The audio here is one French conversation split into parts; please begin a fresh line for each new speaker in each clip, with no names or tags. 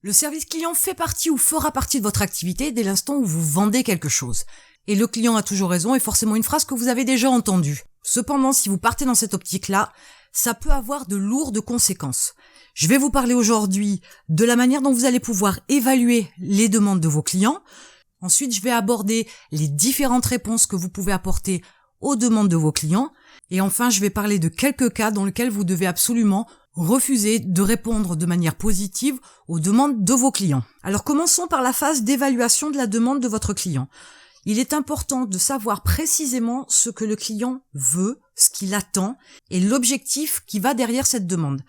Le service client fait partie ou fera partie de votre activité dès l'instant où vous vendez quelque chose. Et le client a toujours raison est forcément une phrase que vous avez déjà entendue. Cependant, si vous partez dans cette optique-là, ça peut avoir de lourdes conséquences. Je vais vous parler aujourd'hui de la manière dont vous allez pouvoir évaluer les demandes de vos clients. Ensuite, je vais aborder les différentes réponses que vous pouvez apporter aux demandes de vos clients. Et enfin, je vais parler de quelques cas dans lesquels vous devez absolument refuser de répondre de manière positive aux demandes de vos clients. Alors commençons par la phase d'évaluation de la demande de votre client. Il est important de savoir précisément ce que le client veut, ce qu'il attend et l'objectif qui va derrière cette demande.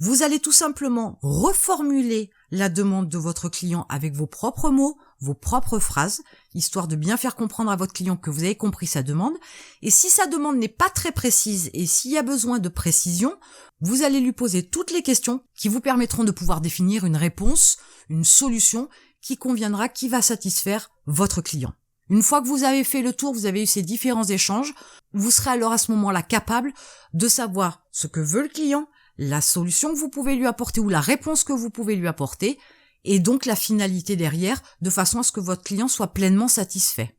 Vous allez tout simplement reformuler la demande de votre client avec vos propres mots, vos propres phrases, histoire de bien faire comprendre à votre client que vous avez compris sa demande. Et si sa demande n'est pas très précise et s'il y a besoin de précision, vous allez lui poser toutes les questions qui vous permettront de pouvoir définir une réponse, une solution qui conviendra, qui va satisfaire votre client. Une fois que vous avez fait le tour, vous avez eu ces différents échanges, vous serez alors à ce moment-là capable de savoir ce que veut le client, la solution que vous pouvez lui apporter ou la réponse que vous pouvez lui apporter, et donc la finalité derrière, de façon à ce que votre client soit pleinement satisfait.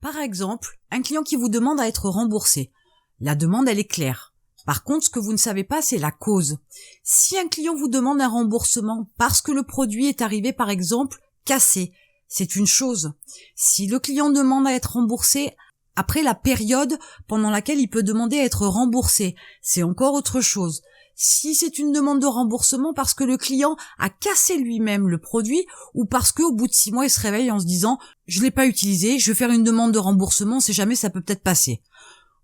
Par exemple, un client qui vous demande à être remboursé. La demande, elle est claire. Par contre, ce que vous ne savez pas, c'est la cause. Si un client vous demande un remboursement parce que le produit est arrivé, par exemple, cassé, c'est une chose. Si le client demande à être remboursé après la période pendant laquelle il peut demander à être remboursé, c'est encore autre chose. Si c'est une demande de remboursement parce que le client a cassé lui-même le produit ou parce qu'au bout de 6 mois il se réveille en se disant « je l'ai pas utilisé, je vais faire une demande de remboursement, on sait jamais, ça peut peut-être passer ».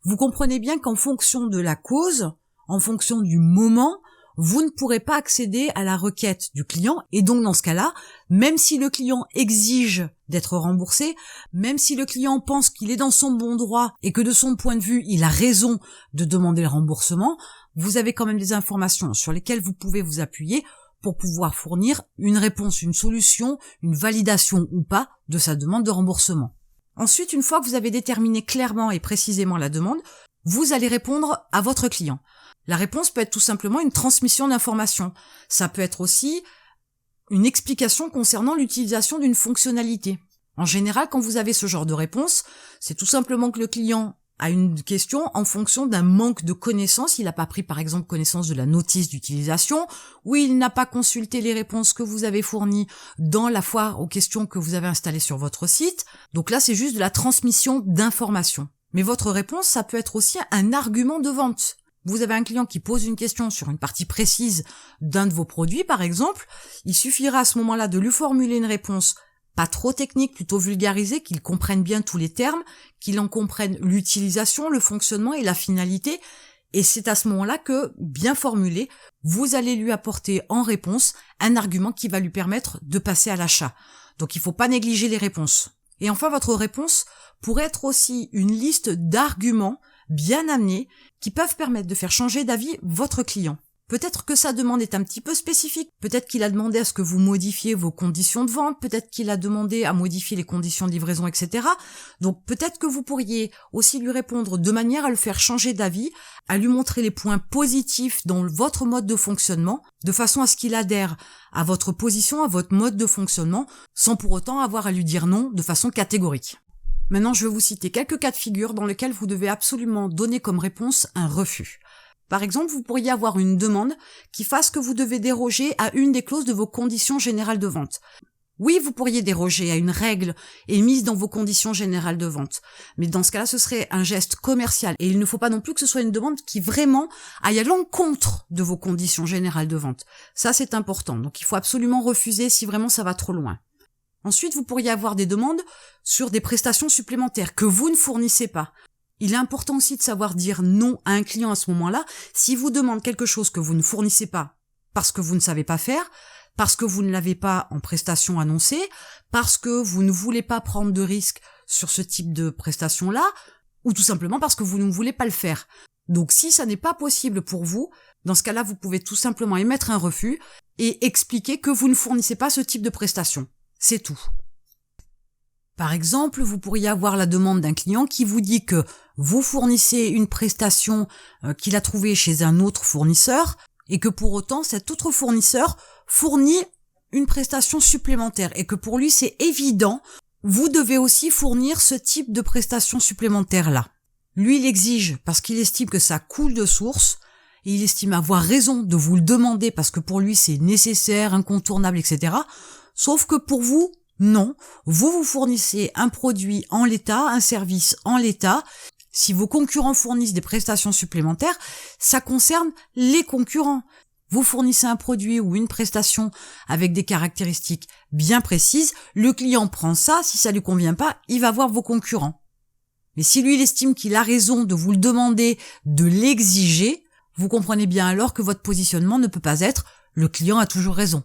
Vous comprenez bien qu'en fonction de la cause, en fonction du moment, vous ne pourrez pas accéder à la requête du client et donc dans ce cas-là, même si le client exige d'être remboursé, même si le client pense qu'il est dans son bon droit et que de son point de vue, il a raison de demander le remboursement, vous avez quand même des informations sur lesquelles vous pouvez vous appuyer pour pouvoir fournir une réponse, une solution, une validation ou pas de sa demande de remboursement. Ensuite, une fois que vous avez déterminé clairement et précisément la demande, vous allez répondre à votre client. La réponse peut être tout simplement une transmission d'informations. Ça peut être aussi une explication concernant l'utilisation d'une fonctionnalité. En général, quand vous avez ce genre de réponse, c'est tout simplement que le client a une question en fonction d'un manque de connaissances. Il n'a pas pris par exemple connaissance de la notice d'utilisation ou il n'a pas consulté les réponses que vous avez fournies dans la foire aux questions que vous avez installées sur votre site. Donc là, c'est juste de la transmission d'informations. Mais votre réponse, ça peut être aussi un argument de vente. Vous avez un client qui pose une question sur une partie précise d'un de vos produits, par exemple. Il suffira à ce moment-là de lui formuler une réponse pas trop technique, plutôt vulgarisée, qu'il comprenne bien tous les termes, qu'il en comprenne l'utilisation, le fonctionnement et la finalité. Et c'est à ce moment-là que, bien formulé, vous allez lui apporter en réponse un argument qui va lui permettre de passer à l'achat. Donc il ne faut pas négliger les réponses. Et enfin, votre réponse pourrait être aussi une liste d'arguments bien amenés qui peuvent permettre de faire changer d'avis votre client. Peut-être que sa demande est un petit peu spécifique, peut-être qu'il a demandé à ce que vous modifiez vos conditions de vente, peut-être qu'il a demandé à modifier les conditions de livraison, etc. Donc peut-être que vous pourriez aussi lui répondre de manière à le faire changer d'avis, à lui montrer les points positifs dans votre mode de fonctionnement, de façon à ce qu'il adhère à votre position, à votre mode de fonctionnement, sans pour autant avoir à lui dire non de façon catégorique. Maintenant, je vais vous citer quelques cas de figure dans lesquels vous devez absolument donner comme réponse un refus. Par exemple, vous pourriez avoir une demande qui fasse que vous devez déroger à une des clauses de vos conditions générales de vente. Oui, vous pourriez déroger à une règle émise dans vos conditions générales de vente. Mais dans ce cas-là, ce serait un geste commercial. Et il ne faut pas non plus que ce soit une demande qui vraiment aille à l'encontre de vos conditions générales de vente. Ça, c'est important. Donc, il faut absolument refuser si vraiment ça va trop loin. Ensuite, vous pourriez avoir des demandes sur des prestations supplémentaires que vous ne fournissez pas. Il est important aussi de savoir dire non à un client à ce moment-là. S'il vous demande quelque chose que vous ne fournissez pas parce que vous ne savez pas faire, parce que vous ne l'avez pas en prestation annoncée, parce que vous ne voulez pas prendre de risques sur ce type de prestation-là, ou tout simplement parce que vous ne voulez pas le faire. Donc si ça n'est pas possible pour vous, dans ce cas-là, vous pouvez tout simplement émettre un refus et expliquer que vous ne fournissez pas ce type de prestation. C'est tout. Par exemple, vous pourriez avoir la demande d'un client qui vous dit que vous fournissez une prestation qu'il a trouvée chez un autre fournisseur et que pour autant cet autre fournisseur fournit une prestation supplémentaire et que pour lui c'est évident, vous devez aussi fournir ce type de prestation supplémentaire-là. Lui, il exige parce qu'il estime que ça coule de source, et il estime avoir raison de vous le demander parce que pour lui c'est nécessaire, incontournable, etc. Sauf que pour vous, non. Vous fournissez un produit en l'état, un service en l'état. Si vos concurrents fournissent des prestations supplémentaires, ça concerne les concurrents. Vous fournissez un produit ou une prestation avec des caractéristiques bien précises, le client prend ça, si ça lui convient pas, il va voir vos concurrents. Mais si lui, il estime qu'il a raison de vous le demander, de l'exiger, vous comprenez bien alors que votre positionnement ne peut pas être « le client a toujours raison ».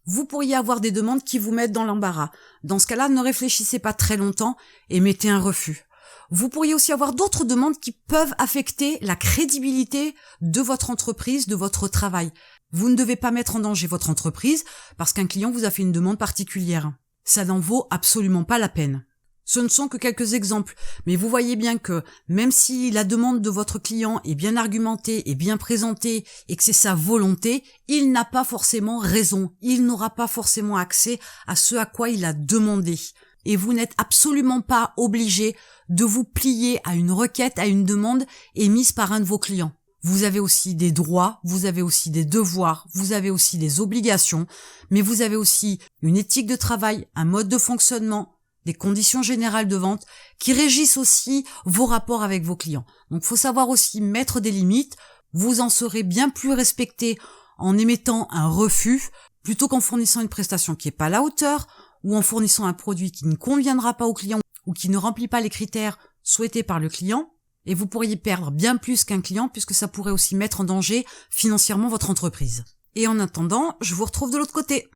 Vous pourriez avoir des demandes qui vous mettent dans l'embarras. Dans ce cas-là, ne réfléchissez pas très longtemps et mettez un refus. Vous pourriez aussi avoir d'autres demandes qui peuvent affecter la crédibilité de votre entreprise, de votre travail. Vous ne devez pas mettre en danger votre entreprise parce qu'un client vous a fait une demande particulière. Ça n'en vaut absolument pas la peine. Ce ne sont que quelques exemples, mais vous voyez bien que même si la demande de votre client est bien argumentée et bien présentée et que c'est sa volonté, il n'a pas forcément raison, il n'aura pas forcément accès à ce à quoi il a demandé. Et vous n'êtes absolument pas obligé de vous plier à une requête, à une demande émise par un de vos clients. Vous avez aussi des droits, vous avez aussi des devoirs, vous avez aussi des obligations, mais vous avez aussi une éthique de travail, un mode de fonctionnement, des conditions générales de vente qui régissent aussi vos rapports avec vos clients. Donc, faut savoir aussi mettre des limites. Vous en serez bien plus respecté en émettant un refus plutôt qu'en fournissant une prestation qui n'est pas à la hauteur ou en fournissant un produit qui ne conviendra pas au client ou qui ne remplit pas les critères souhaités par le client. Et vous pourriez perdre bien plus qu'un client puisque ça pourrait aussi mettre en danger financièrement votre entreprise. Et en attendant, je vous retrouve de l'autre côté.